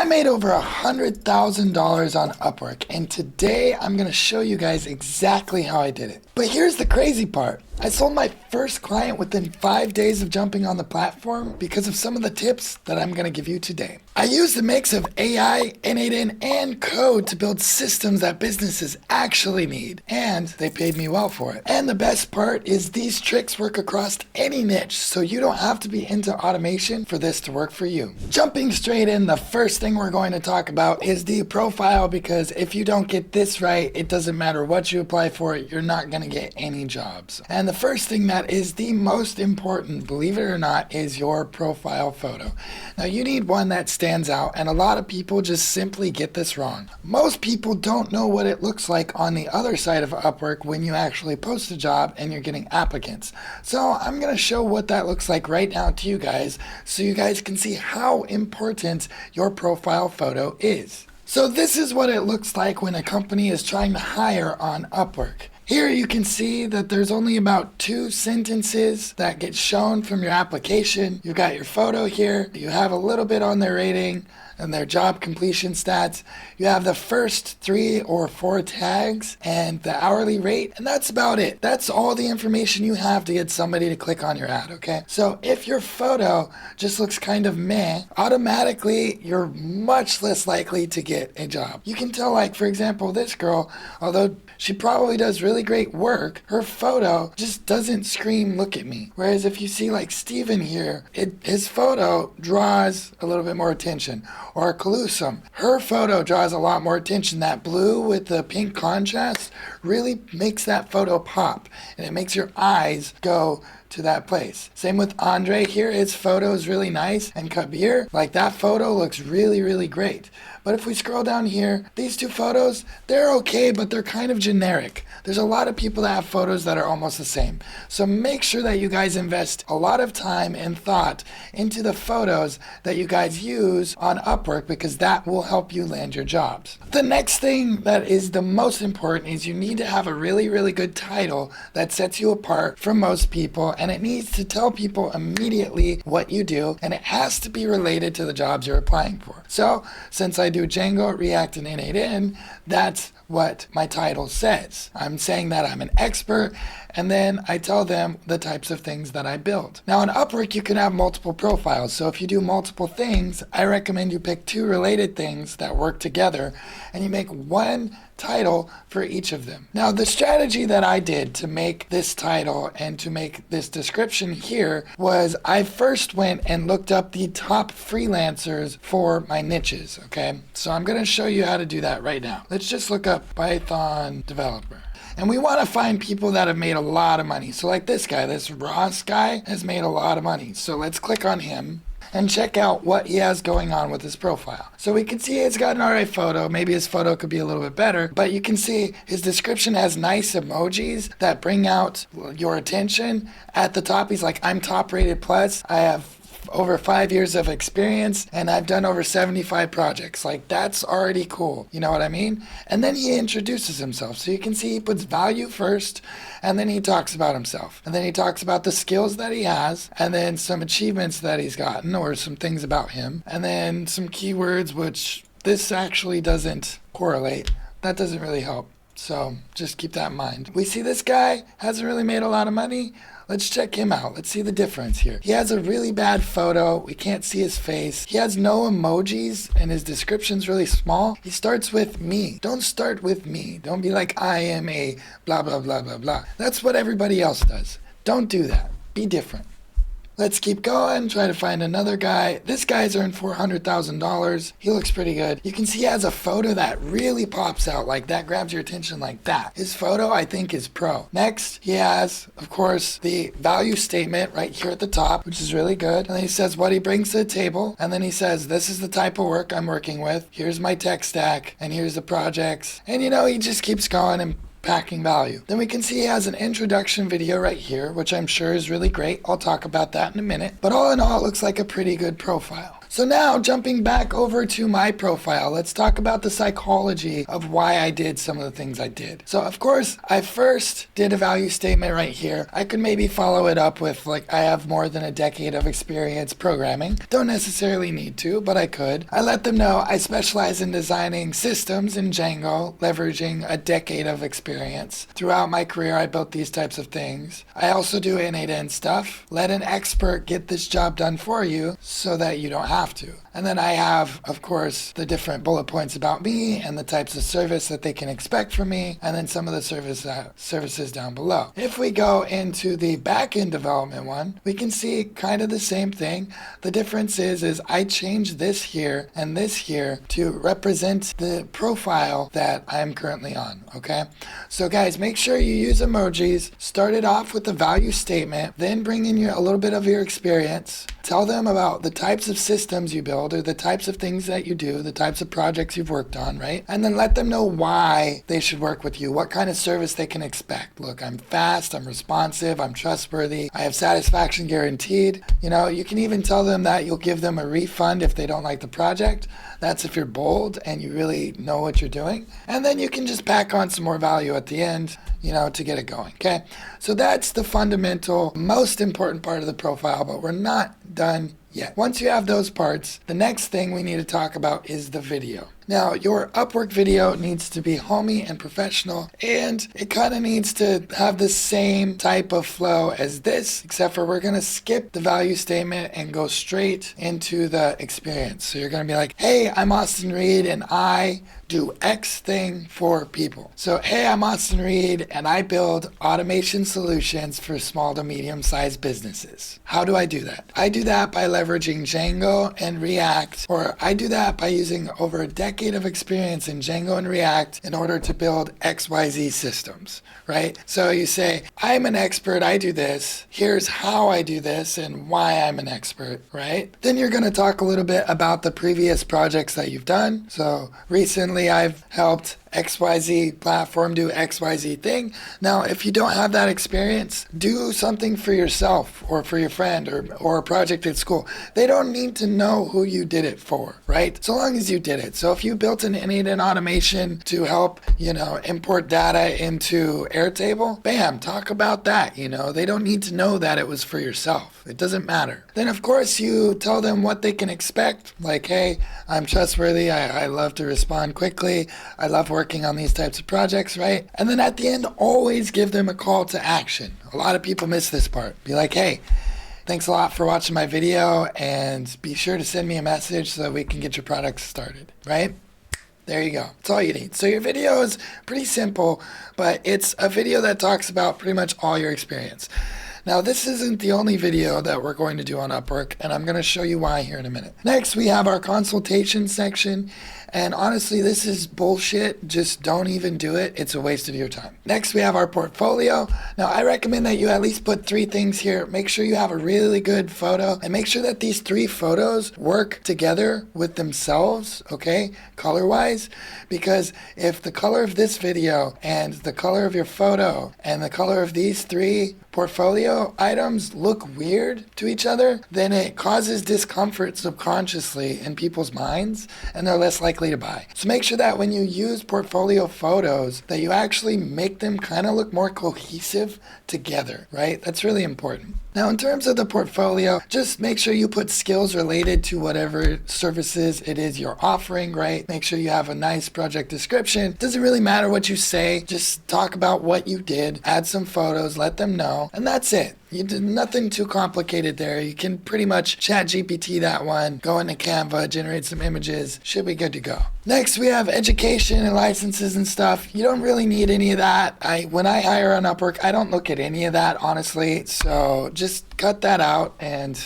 I made over $100,000 on Upwork, and today I'm going to show you guys exactly how I did it. But here's the crazy part. I sold my first client within 5 days of jumping on the platform because of some of the tips that I'm going to give you today. I used a mix of AI, n8n, and code to build systems that businesses actually need, and they paid me well for it. And the best part is these tricks work across any niche, so you don't have to be into automation for this to work for you. Jumping straight in, the first thing we're going to talk about is the profile, because if you don't get this right, it doesn't matter what you apply for, you're not going to get any jobs. And the first thing that is the most important, believe it or not, is your profile photo. Now you need one that stands out, and a lot of people just simply get this wrong. Most people don't know what it looks like on the other side of Upwork when you actually post a job and you're getting applicants. So I'm going to show what that looks like right now to you guys, so you guys can see how important your profile photo is. So this is what it looks like when a company is trying to hire on Upwork. Here you can see that there's only about 2 sentences that get shown from your application. You've got your photo here. You have a little bit on their rating and their job completion stats. You have the first 3 or 4 tags and the hourly rate, and that's about it. That's all the information you have to get somebody to click on your ad, okay? So if your photo just looks kind of meh, automatically you're much less likely to get a job. You can tell, like, for example, this girl, although she probably does really great work, her photo just doesn't scream, "Look at me." Whereas if you see like Steven here, his photo draws a little bit more attention. Or Kalusum, her photo draws a lot more attention. That blue with the pink contrast really makes that photo pop, and it makes your eyes go to that place. Same with Andre here, his photo is really nice, and Kabir, like that photo looks really, really great. But if we scroll down here, these 2 photos, they're okay, but they're kind of generic. There's a lot of people that have photos that are almost the same. So make sure that you guys invest a lot of time and thought into the photos that you guys use on Upwork, because that will help you land your jobs. The next thing that is the most important is you need to have a really, really good title that sets you apart from most people, and it needs to tell people immediately what you do, and it has to be related to the jobs you're applying for. So since I do Django, React, and n8n, that's what my title says. I'm saying that I'm an expert, and then I tell them the types of things that I build. Now on Upwork, you can have multiple profiles. So if you do multiple things, I recommend you pick 2 related things that work together, and you make one title for each of them. Now the strategy that I did to make this title and to make this description here was I first went and looked up the top freelancers for my niches, okay? So I'm going to show you how to do that right now. Let's just look up Python developer. And we want to find people that have made a lot of money. So like this guy, this Ross guy has made a lot of money. So let's click on him and check out what he has going on with his profile. So we can see he's got an alright photo. Maybe his photo could be a little bit better, but you can see his description has nice emojis that bring out your attention. At the top, he's like, "I'm top rated plus. I have over 5 years of experience, and I've done over 75 projects." Like, that's already cool. You know what I mean? And then he introduces himself. So you can see he puts value first, and then he talks about himself. And then he talks about the skills that he has, and then some achievements that he's gotten, or some things about him, and then some keywords, which this actually doesn't correlate. That doesn't really help. So just keep that in mind. We see this guy hasn't really made a lot of money. Let's check him out. Let's see the difference here. He has a really bad photo. We can't see his face. He has no emojis, and his description's really small. He starts with "me." Don't start with "me." Don't be like, "I am a blah, blah, blah, blah, blah." That's what everybody else does. Don't do that. Be different. Let's keep going, try to find another guy. This guy's earned $400,000. He looks pretty good. You can see he has a photo that really pops out, like that grabs your attention like that. His photo, I think, is pro. Next, he has, of course, the value statement right here at the top, which is really good. And then he says what he brings to the table. And then he says, "This is the type of work I'm working with. Here's my tech stack, and here's the projects." And you know, he just keeps going and packing value. Then we can see he has an introduction video right here, which I'm sure is really great. I'll talk about that in a minute. But all in all, it looks like a pretty good profile. So now jumping back over to my profile, let's talk about the psychology of why I did some of the things I did. So of course, I first did a value statement right here. I could maybe follow it up with like, I have more than a decade of experience programming. Don't necessarily need to, but I could. I let them know I specialize in designing systems in Django, leveraging a decade of experience. Throughout my career, I built these types of things. I also do n8n stuff. Let an expert get this job done for you so that you don't have to. And then I have, of course, the different bullet points about me and the types of service that they can expect from me, and then some of the services down below. If we go into the back-end development one, we can see kind of the same thing. The difference is I changed this here and this here to represent the profile that I'm currently on, okay? So guys, make sure you use emojis. Start it off with the value statement, then bring in a little bit of your experience. Tell them about the types of systems you build or the types of things that you do, the types of projects you've worked on, right? And then let them know why they should work with you, what kind of service they can expect. Look, I'm fast, I'm responsive, I'm trustworthy, I have satisfaction guaranteed. You know, you can even tell them that you'll give them a refund if they don't like the project. That's if you're bold and you really know what you're doing. And then you can just pack on some more value at the end, you know, to get it going, okay? So that's the fundamental, most important part of the profile, but we're not done yet. Once you have those parts, the next thing we need to talk about is the video. Now, your Upwork video needs to be homey and professional, and it kind of needs to have the same type of flow as this, except for we're going to skip the value statement and go straight into the experience. So you're going to be like, hey, I'm Austin Reed, and I do X thing for people. So, hey, I'm Austin Reed, and I build automation solutions for small to medium-sized businesses. How do I do that? I do that by leveraging Django and React, or I do that by using over a decade of experience in Django and React in order to build XYZ systems, right? So you say, I'm an expert, I do this, here's how I do this and why I'm an expert, right? Then you're going to talk a little bit about the previous projects that you've done. So recently I've helped XYZ platform do XYZ thing. Now, if you don't have that experience, do something for yourself or for your friend or a project at school. They don't need to know who you did it for, right? So long as you did it. So if you built an n8n automation to help, you know, import data into Airtable, bam, talk about that. You know, they don't need to know that it was for yourself. It doesn't matter. Then, of course, you tell them what they can expect. Like, hey, I'm trustworthy. I love to respond quickly. I love working on these types of projects, right? And then at the end, always give them a call to action. A lot of people miss this part. Be like, hey, thanks a lot for watching my video, and be sure to send me a message so that we can get your products started, right? There you go. That's all you need. So your video is pretty simple, but it's a video that talks about pretty much all your experience. Now, this isn't the only video that we're going to do on Upwork, and I'm going to show you why here in a minute. Next, we have our consultation section, and honestly, this is bullshit. Just don't even do it. It's a waste of your time. Next, we have our portfolio. Now, I recommend that you at least put 3 things here. Make sure you have a really good photo, and make sure that these 3 photos work together with themselves, okay, color-wise, because if the color of this video and the color of your photo and the color of these 3 portfolio items look weird to each other, then it causes discomfort subconsciously in people's minds, and they're less likely to buy. So make sure that when you use portfolio photos, that you actually make them kind of look more cohesive together, right? That's really important. Now, in terms of the portfolio, just make sure you put skills related to whatever services it is you're offering, right? Make sure you have a nice project description. Doesn't really matter what you say. Just talk about what you did, add some photos, let them know, and that's it. You did nothing too complicated there. You can pretty much chat GPT that one, go into Canva, generate some images, should be good to go. Next, we have education and licenses and stuff. You don't really need any of that. When I hire on Upwork, I don't look at any of that, honestly. So just cut that out and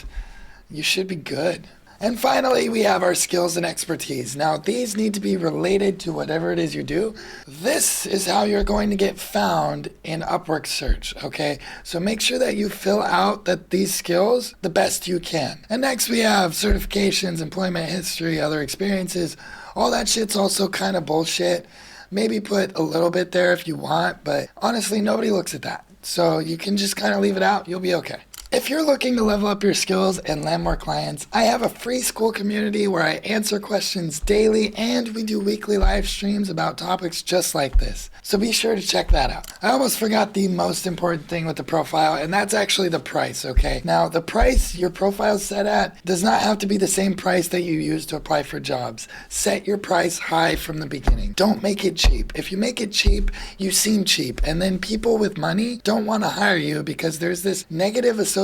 you should be good. And finally, we have our skills and expertise. Now, these need to be related to whatever it is you do. This is how you're going to get found in Upwork search, okay? So make sure that you fill out these skills the best you can. And next, we have certifications, employment history, other experiences. All that shit's also kind of bullshit. Maybe put a little bit there if you want, but honestly, nobody looks at that. So you can just kind of leave it out. You'll be okay. If you're looking to level up your skills and land more clients, I have a free Skool community where I answer questions daily and we do weekly live streams about topics just like this. So be sure to check that out. I almost forgot the most important thing with the profile, and that's actually the price, okay? Now, the price your profile is set at does not have to be the same price that you use to apply for jobs. Set your price high from the beginning. Don't make it cheap. If you make it cheap, you seem cheap, and then people with money don't want to hire you because there's this negative association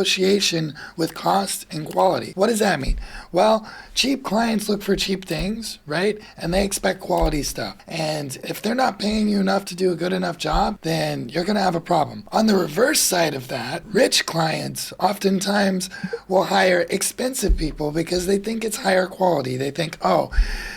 with cost and quality. What does that mean? Well, cheap clients look for cheap things, right? And they expect quality stuff. And if they're not paying you enough to do a good enough job, then you're going to have a problem. On the reverse side of that, rich clients oftentimes will hire expensive people because they think it's higher quality. They think, oh,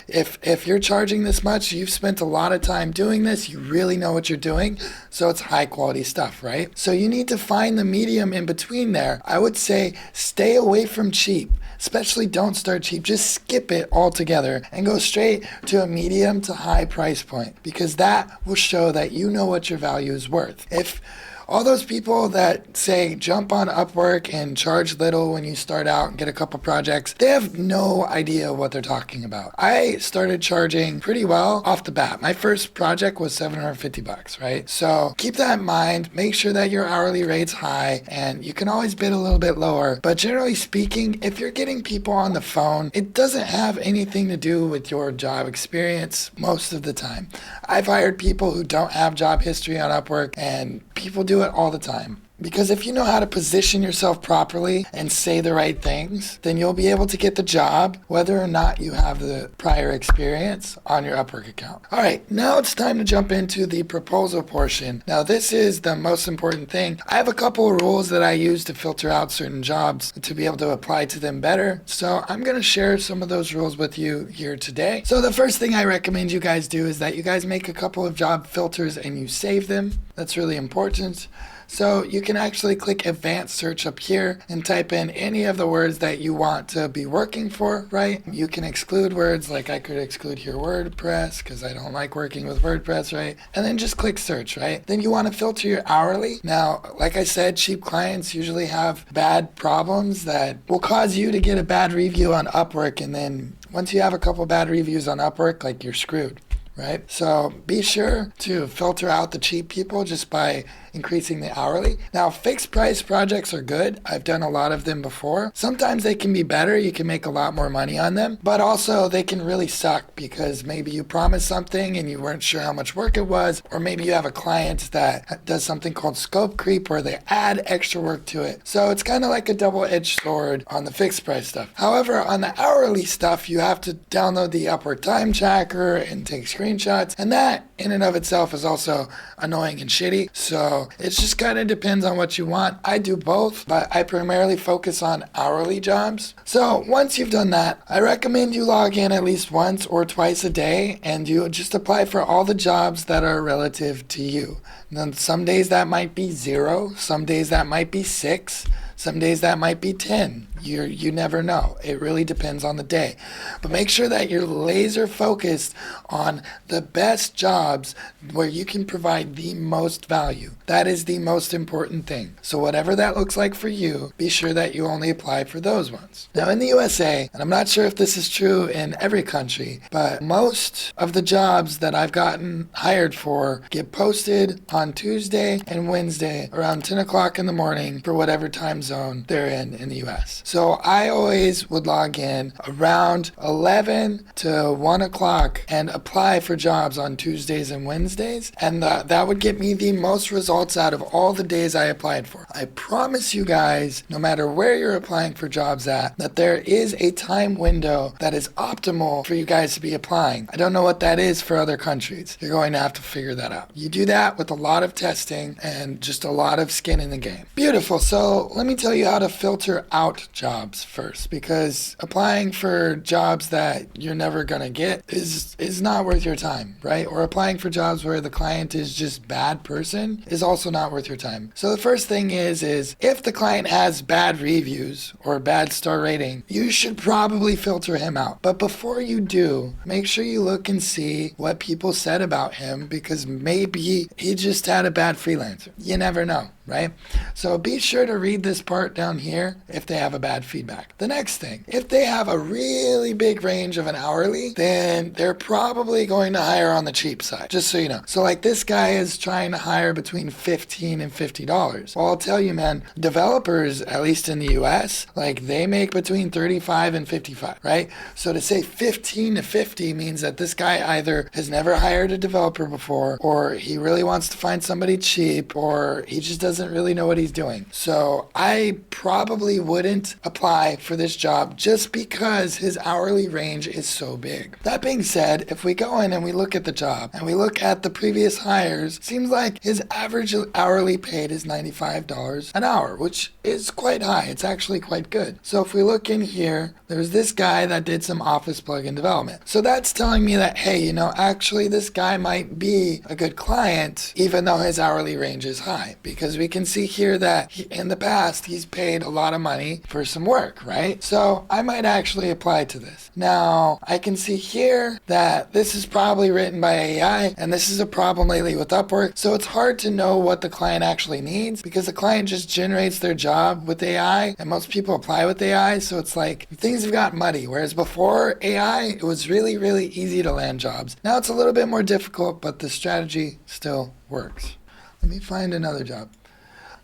if you're charging this much, you've spent a lot of time doing this, you really know what you're doing, so it's high quality stuff, right? So you need to find the medium in between there. I would say stay away from cheap. Especially don't start cheap. Just skip it altogether and go straight to a medium to high price point, because that will show that you know what your value is worth. If all those people that say jump on Upwork and charge little when you start out and get a couple projects, they have no idea what they're talking about. I started charging pretty well off the bat. My first project was $750, right? So keep that in mind. Make sure that your hourly rate's high, and you can always bid a little bit lower. But generally speaking, if you're getting people on the phone, it doesn't have anything to do with your job experience most of the time. I've hired people who don't have job history on Upwork, and people do it all the time. Because if you know how to position yourself properly and say the right things, then you'll be able to get the job whether or not you have the prior experience on your Upwork account. All right, now it's time to jump into the proposal portion. Now this is the most important thing. I have a couple of rules that I use to filter out certain jobs to be able to apply to them better. So I'm going to share some of those rules with you here today. So the first thing I recommend you guys do is that you guys make a couple of job filters and you save them. That's really important. So you can actually click advanced search up here and type in any of the words that you want to be working for, right? You can exclude words, like I could exclude here WordPress because I don't like working with WordPress, right? And then just click search, right? Then you want to filter your hourly. Now, like I said, cheap clients usually have bad problems that will cause you to get a bad review on Upwork, and then once you have a couple bad reviews on Upwork, like you're screwed. Right? So be sure to filter out the cheap people just by increasing the hourly. Now, fixed price projects are good. I've done a lot of them before. Sometimes they can be better. You can make a lot more money on them, but also they can really suck because maybe you promised something and you weren't sure how much work it was, or maybe you have a client that does something called scope creep where they add extra work to it. So it's kind of like a double-edged sword on the fixed price stuff. However, on the hourly stuff, you have to download the Upwork time tracker and take screenshots, and that in and of itself is also annoying and shitty. So it just kind of depends on what you want. I do both, but I primarily focus on hourly jobs. So once you've done that, I recommend you log in at least once or twice a day and you just apply for all the jobs that are relative to you. And then some days that might be 0, some days that might be 6, some days that might be 10. You never know. It really depends on the day. But make sure that you're laser focused on the best jobs where you can provide the most value. That is the most important thing. So whatever that looks like for you, be sure that you only apply for those ones. Now in the USA, and I'm not sure if this is true in every country, but most of the jobs that I've gotten hired for get posted on Tuesday and Wednesday around 10 o'clock in the morning for whatever time zone they're in the US. So I always would log in around 11 to 1 o'clock and apply for jobs on Tuesdays and Wednesdays, and that would get me the most results out of all the days I applied for. I promise you guys, no matter where you're applying for jobs at, that there is a time window that is optimal for you guys to be applying. I don't know what that is for other countries. You're going to have to figure that out. You do that with a lot of testing and just a lot of skin in the game. Beautiful. So let me tell you how to filter out jobs first, because applying for jobs that you're never going to get is not worth your time, right? Or applying for jobs where the client is just bad person is also not worth your time. So the first thing is if the client has bad reviews or bad star rating, you should probably filter him out. But before you do, make sure you look and see what people said about him, because maybe he just had a bad freelancer. You never know. right? So be sure to read this part down here if they have a bad feedback. The next thing, if they have a really big range of an hourly, then they're probably going to hire on the cheap side, just so you know. So like this guy is trying to hire between $15 and $50. Well, I'll tell you, man, developers, at least in the US, like they make between 35 and 55, right? So to say 15 to 50 means that this guy either has never hired a developer before, or he really wants to find somebody cheap, or he just doesn't really know what he's doing. So I probably wouldn't apply for this job just because his hourly range is so big. That being said, if we go in and we look at the job and we look at the previous hires, seems like his average hourly paid is $95 an hour, which is quite high. It's actually quite good. So if we look in here, there's this guy that did some Office plugin development. So that's telling me that, hey, you know, actually this guy might be a good client, even though his hourly range is high, because we can see here that in the past, he's paid a lot of money for some work, right? So I might actually apply to this. Now, I can see here that this is probably written by AI, and this is a problem lately with Upwork. So it's hard to know what the client actually needs because the client just generates their job with AI, and most people apply with AI. So it's like things have got muddy, whereas before AI, it was really, really easy to land jobs. Now it's a little bit more difficult, but the strategy still works. Let me find another job.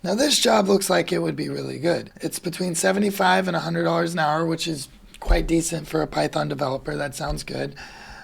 Now this job looks like it would be really good. It's between $75 and $100 an hour, which is quite decent for a Python developer. That sounds good.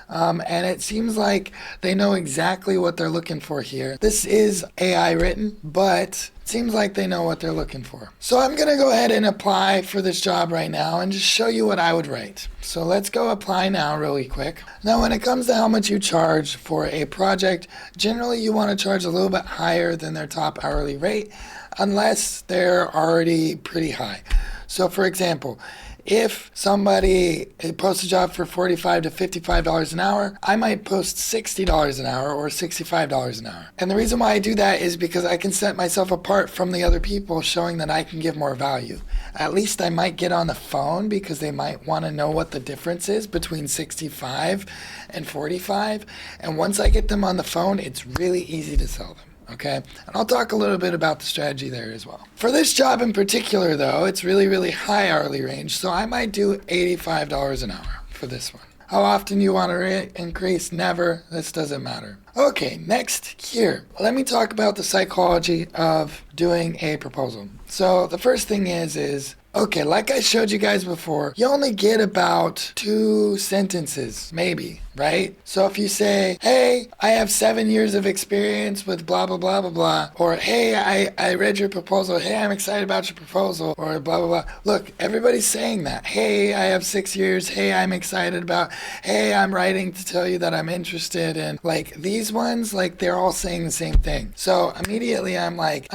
And it seems like they know exactly what they're looking for here. This is AI written, but it seems like they know what they're looking for. So I'm going to go ahead and apply for this job right now and just show you what I would write. So let's go apply now really quick. Now, when it comes to how much you charge for a project, generally you want to charge a little bit higher than their top hourly rate, unless they're already pretty high. So for example, if somebody posts a job for $45 to $55 an hour, I might post $60 an hour or $65 an hour. And the reason why I do that is because I can set myself apart from the other people, showing that I can give more value. At least I might get on the phone because they might want to know what the difference is between 65 and 45. And once I get them on the phone, it's really easy to sell them. Okay, and I'll talk a little bit about the strategy there as well. For this job in particular, though, it's really, really high hourly range, so I might do $85 an hour for this one. How often you want to increase? Never. This doesn't matter. Okay, next here, let me talk about the psychology of doing a proposal. So the first thing is okay, like I showed you guys before, you only get about 2 sentences, maybe, right? So if you say, hey, I have 7 years of experience with blah, blah, blah, blah, blah, or hey, I read your proposal, hey, I'm excited about your proposal, or blah, blah, blah. Look, everybody's saying that. Hey, I have 6 years. Hey, I'm excited about, hey, I'm writing to tell you that I'm interested in, like these ones, like they're all saying the same thing. So immediately I'm like,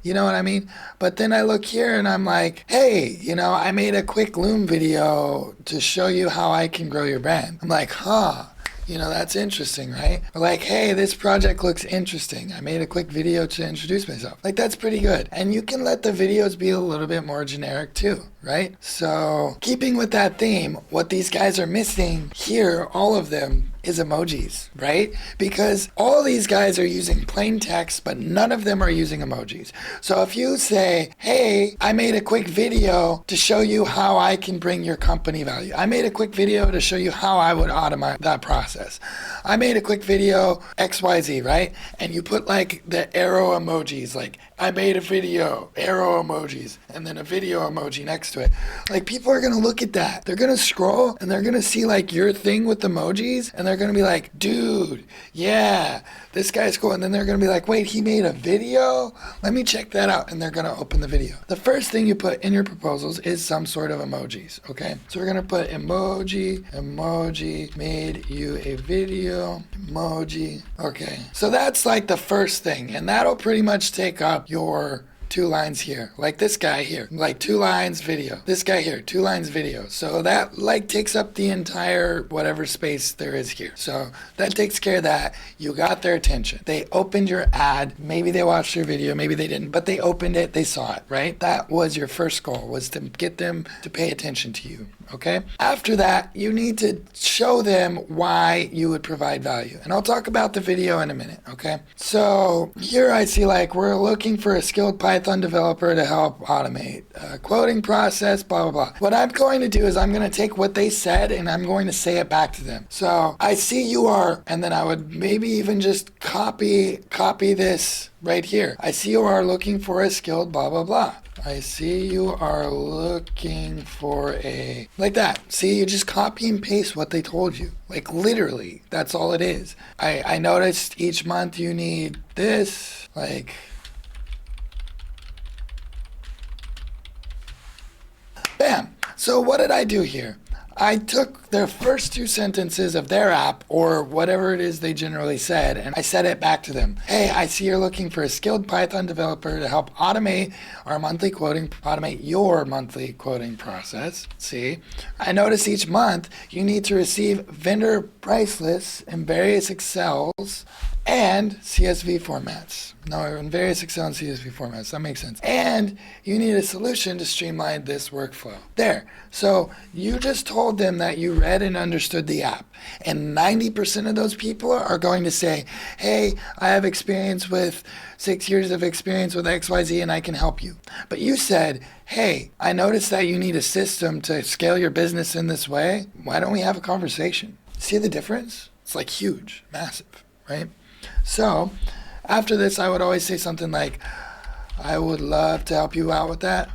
you know what I mean? But then I look here and I'm like, hey, you know, I made a quick Loom video to show you how I can grow your brand. I'm like, you know, that's interesting, right? Or like, hey, this project looks interesting. I made a quick video to introduce myself. Like, that's pretty good. And you can let the videos be a little bit more generic too, right? So keeping with that theme, what these guys are missing here, all of them, is emojis, right? Because all these guys are using plain text, but none of them are using emojis. So if you say, hey, I made a quick video to show you how I can bring your company value. I made a quick video to show you how I would automate that process. I made a quick video XYZ, right? And you put like the arrow emojis, like I made a video, arrow emojis, and then a video emoji next to it. Like people are gonna look at that. They're gonna scroll and they're gonna see like your thing with emojis, and they're gonna be like, dude, yeah, this guy's cool. And then they're gonna be like, wait, he made a video? Let me check that out. And they're gonna open the video. The first thing you put in your proposals is some sort of emojis, okay? So we're gonna put emoji, made you a video, emoji. Okay, so that's like the first thing, and that'll pretty much take up your 2 lines here, like this guy here, like 2 lines video. This guy here, 2 lines video. So that like takes up the entire whatever space there is here. So that takes care of that. You got their attention. They opened your ad. Maybe they watched your video, maybe they didn't, but they opened it, they saw it, right? That was your first goal, was to get them to pay attention to you. okay? After that, you need to show them why you would provide value. And I'll talk about the video in a minute, okay? So here I see like we're looking for a skilled Python developer to help automate a quoting process, blah, blah, blah. What I'm going to do is I'm going to take what they said and I'm going to say it back to them. So I see you are, and then I would maybe even just copy this right here. I see you are looking for a skilled blah, blah, blah. I see you are looking for a, like that. See, you just copy and paste what they told you. Like literally, that's all it is. I noticed each month you need this, like, bam. So what did I do here? I took their first two sentences of their app, or whatever it is they generally said, and I said it back to them. Hey, I see you're looking for a skilled Python developer to help automate your monthly quoting process. See, I notice each month you need to receive vendor price lists in various Excels and CSV formats. No, in various Excel and CSV formats. That makes sense. And you need a solution to streamline this workflow. There. So you just told them that you read and understood the app. And 90% of those people are going to say, hey, I have 6 years of experience with XYZ and I can help you. But you said, hey, I noticed that you need a system to scale your business in this way. Why don't we have a conversation? See the difference? It's like huge, massive, right? So after this, I would always say something like, I would love to help you out with that.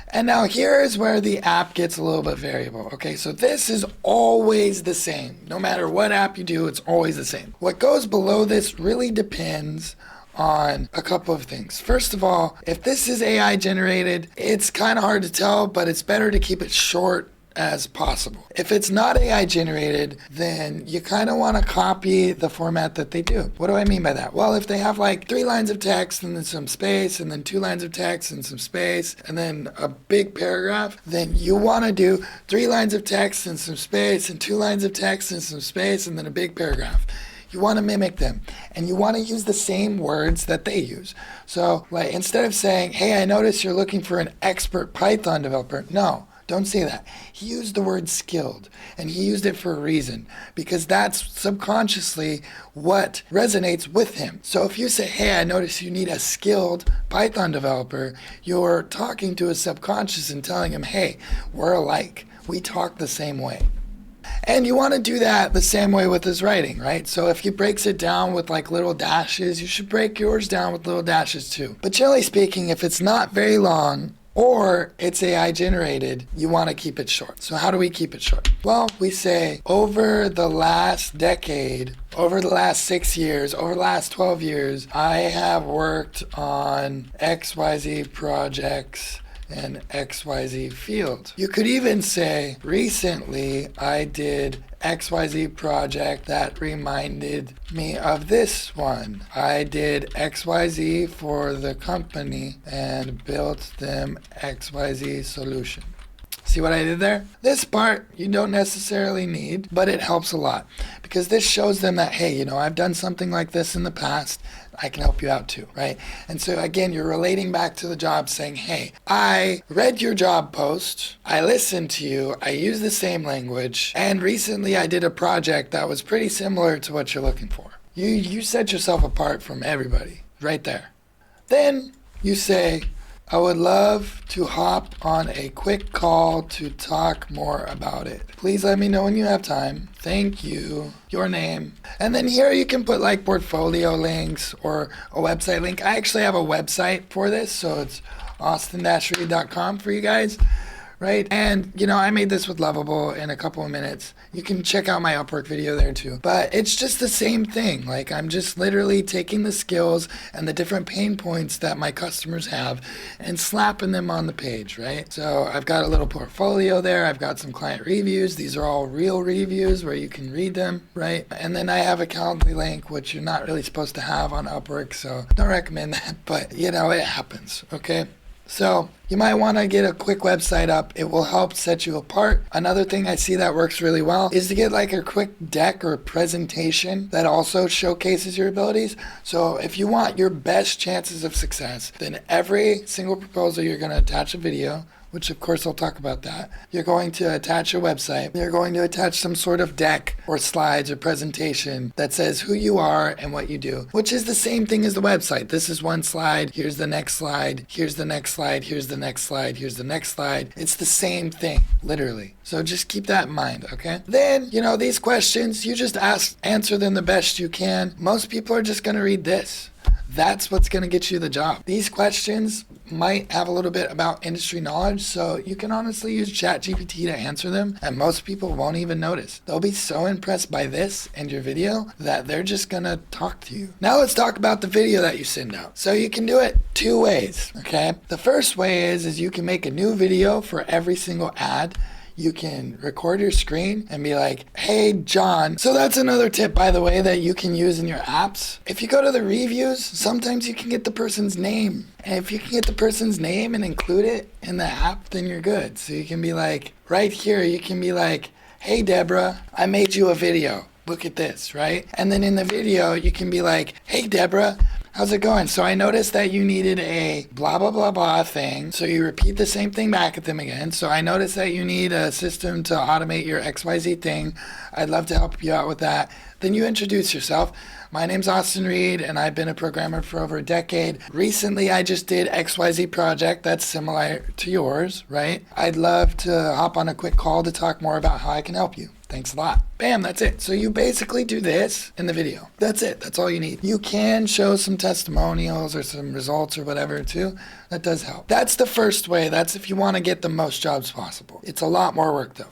And now here is where the app gets a little bit variable. Okay, so this is always the same. No matter what app you do, it's always the same. What goes below this really depends on a couple of things. First of all, if this is AI generated, it's kind of hard to tell, but it's better to keep it short as possible. If it's not AI generated, then you kind of want to copy the format that they do. What do I mean by that? Well, if they have like 3 lines of text and then some space and then 2 lines of text and some space and then a big paragraph, then you want to do 3 lines of text and some space and 2 lines of text and some space and then a big paragraph. You want to mimic them and you want to use the same words that they use. So like instead of saying, hey, I noticed you're looking for an expert Python developer. No. Don't say that. He used the word skilled, and he used it for a reason, because that's subconsciously what resonates with him. So if you say, hey, I noticed you need a skilled Python developer, you're talking to his subconscious and telling him, hey, we're alike. We talk the same way. And you want to do that the same way with his writing, right? So if he breaks it down with like little dashes, you should break yours down with little dashes too. But generally speaking, if it's not very long, or it's AI generated, you want to keep it short. So how do we keep it short? Well, we say over the last decade, over the last 6 years, over the last 12 years, I have worked on XYZ projects in XYZ field. You could even say, recently I did XYZ project that reminded me of this one. I did XYZ for the company and built them XYZ solution. See what I did there? This part you don't necessarily need, but it helps a lot because this shows them that, hey, I've done something like this in the past. I can help you out too, right? And so again, you're relating back to the job saying, hey, I read your job post, I listened to you, I use the same language, and recently I did a project that was pretty similar to what you're looking for. You set yourself apart from everybody right there. Then you say, I would love to hop on a quick call to talk more about it. Please let me know when you have time. Thank you. Your name. And then here you can put like portfolio links or a website link. I actually have a website for this, so it's austin-reed.com for you guys. Right? And, I made this with Lovable in a couple of minutes. You can check out my Upwork video there too. But it's just the same thing. Like I'm just literally taking the skills and the different pain points that my customers have and slapping them on the page, right? So I've got a little portfolio there. I've got some client reviews. These are all real reviews where you can read them, right? And then I have a Calendly link, which you're not really supposed to have on Upwork. So don't recommend that, but it happens, okay? So you might want to get a quick website up. It will help set you apart. Another thing I see that works really well is to get like a quick deck or presentation that also showcases your abilities. So if you want your best chances of success, then every single proposal you're going to attach a video which of course I'll talk about that. You're going to attach your website. You're going to attach some sort of deck or slides or presentation that says who you are and what you do, which is the same thing as the website. This is one slide. Here's the next slide. Here's the next slide. Here's the next slide. Here's the next slide. It's the same thing, literally. So just keep that in mind, okay? Then, these questions, you just answer them the best you can. Most people are just going to read this. That's what's going to get you the job. These questions might have a little bit about industry knowledge, so you can honestly use ChatGPT to answer them, and most people won't even notice. They'll be so impressed by this and your video that they're just going to talk to you. Now let's talk about the video that you send out. So you can do it two ways, okay? The first way is you can make a new video for every single ad. You can record your screen and be like, hey, John. So that's another tip, by the way, that you can use in your apps. If you go to the reviews, sometimes you can get the person's name. And if you can get the person's name and include it in the app, then you're good. So you can be like, right here, you can be like, hey, Deborah, I made you a video. Look at this, right? And then in the video, you can be like, hey, Deborah, how's it going? So I noticed that you needed a blah, blah, blah, blah thing. So you repeat the same thing back at them again. So I noticed that you need a system to automate your XYZ thing. I'd love to help you out with that. Then you introduce yourself. My name's Austin Reed, and I've been a programmer for over a decade. Recently, I just did XYZ project that's similar to yours, right? I'd love to hop on a quick call to talk more about how I can help you. Thanks a lot. Bam, that's it. So you basically do this in the video. That's it. That's all you need. You can show some testimonials or some results or whatever too. That does help. That's the first way. That's if you want to get the most jobs possible. It's a lot more work though.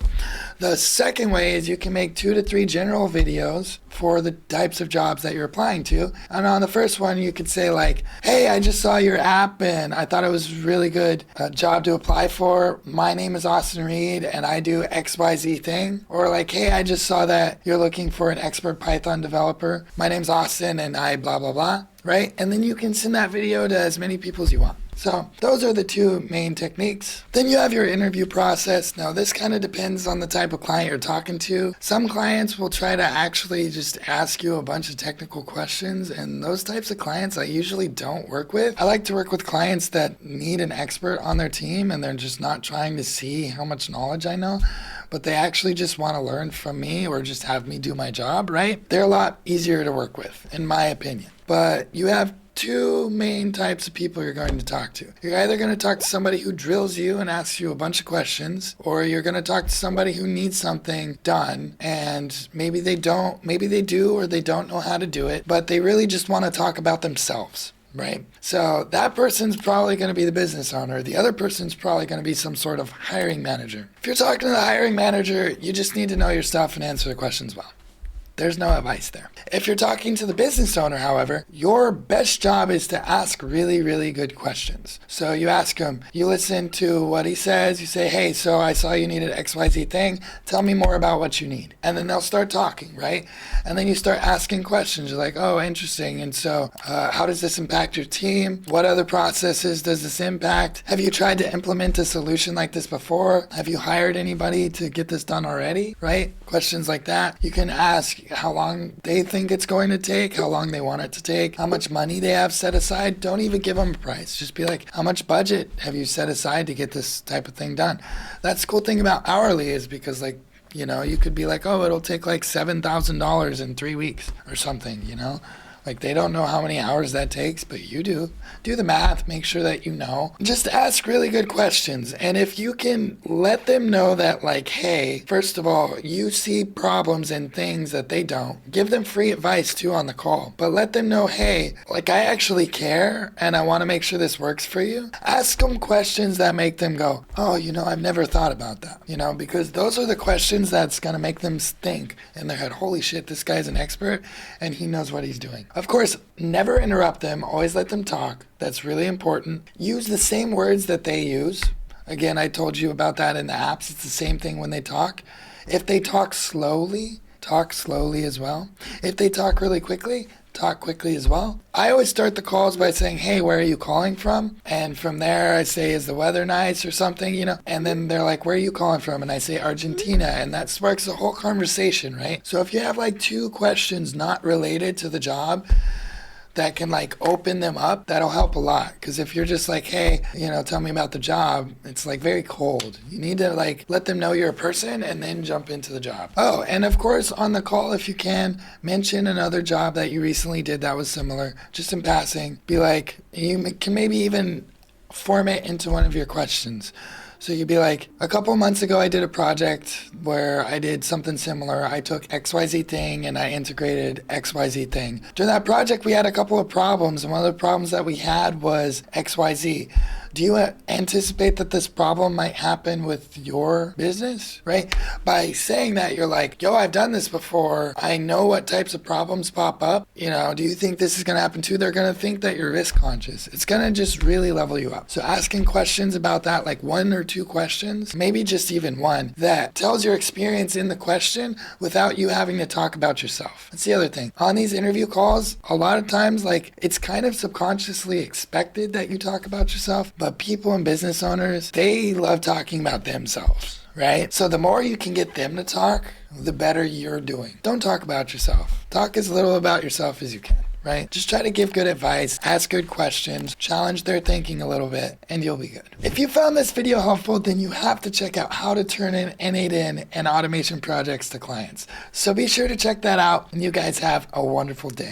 The second way is you can make 2 to 3 general videos for the types of jobs that you're applying to. And on the first one, you could say like, hey, I just saw your app and I thought it was a really good job to apply for. My name is Austin Reed and I do XYZ thing. Or like, hey, I just saw that you're looking for an expert Python developer. My name's Austin and I blah, blah, blah, right? And then you can send that video to as many people as you want. So those are the 2 main techniques. Then you have your interview process. Now this kind of depends on the type of client you're talking to. Some clients will try to actually just ask you a bunch of technical questions, and those types of clients I usually don't work with. I like to work with clients that need an expert on their team and they're just not trying to see how much knowledge I know, but they actually just want to learn from me or just have me do my job, right? They're a lot easier to work with, in my opinion. But you have 2 main types of people you're going to talk to. You're either going to talk to somebody who drills you and asks you a bunch of questions, or you're going to talk to somebody who needs something done and maybe they do or they don't know how to do it, but they really just want to talk about themselves. Right? So that person's probably going to be the business owner. The other person's probably going to be some sort of hiring manager. If you're talking to the hiring manager, you just need to know your stuff and answer the questions well. There's no advice there. If you're talking to the business owner, however, your best job is to ask really, really good questions. So you ask him, you listen to what he says, you say, hey, so I saw you needed XYZ thing. Tell me more about what you need. And then they'll start talking, right? And then you start asking questions. You're like, oh, interesting. And so how does this impact your team? What other processes does this impact? Have you tried to implement a solution like this before? Have you hired anybody to get this done already, right? Questions like that. You can ask how long they think it's going to take, how long they want it to take, how much money they have set aside. Don't even give them a price. Just be like, how much budget have you set aside to get this type of thing done? That's the cool thing about hourly is because you could be like, oh, it'll take like $7,000 in 3 weeks or something, Like they don't know how many hours that takes, but you do. Do the math, make sure that you know. Just ask really good questions. And if you can let them know that like, hey, first of all, you see problems and things that they don't, give them free advice too on the call. But let them know, hey, like I actually care and I want to make sure this works for you. Ask them questions that make them go, oh, I've never thought about that, because those are the questions that's going to make them think in their head, holy shit, this guy's an expert and he knows what he's doing. Of course, never interrupt them. Always let them talk. That's really important. Use the same words that they use. Again, I told you about that in the apps. It's the same thing when they talk. If they talk slowly as well. If they talk really quickly, talk quickly as well. I always start the calls by saying, hey, where are you calling from? And from there I say, is the weather nice or something, And then they're like, where are you calling from? And I say, Argentina. And that sparks a whole conversation, right? So if you have like 2 questions not related to the job, that can like open them up, that'll help a lot. Because if you're just like, hey, tell me about the job, it's like very cold. You need to like let them know you're a person and then jump into the job. Oh, and of course on the call, if you can, mention another job that you recently did that was similar, just in passing. Be like, you can maybe even form it into one of your questions. So you'd be like, a couple months ago, I did a project where I did something similar. I took XYZ thing and I integrated XYZ thing. During that project, we had a couple of problems. And one of the problems that we had was XYZ. Do you anticipate that this problem might happen with your business, right? By saying that, you're like, yo, I've done this before. I know what types of problems pop up. Do you think this is going to happen too? They're going to think that you're risk conscious. It's going to just really level you up. So asking questions about that, like 1 or 2 questions, maybe just even one, that tells your experience in the question without you having to talk about yourself. That's the other thing. On these interview calls, a lot of times, like, it's kind of subconsciously expected that you talk about yourself. But people and business owners, they love talking about themselves, right? So the more you can get them to talk, the better you're doing. Don't talk about yourself. Talk as little about yourself as you can, right? Just try to give good advice, ask good questions, challenge their thinking a little bit, and you'll be good. If you found this video helpful, then you have to check out how to turn in n8n and automation projects to clients. So be sure to check that out, and you guys have a wonderful day.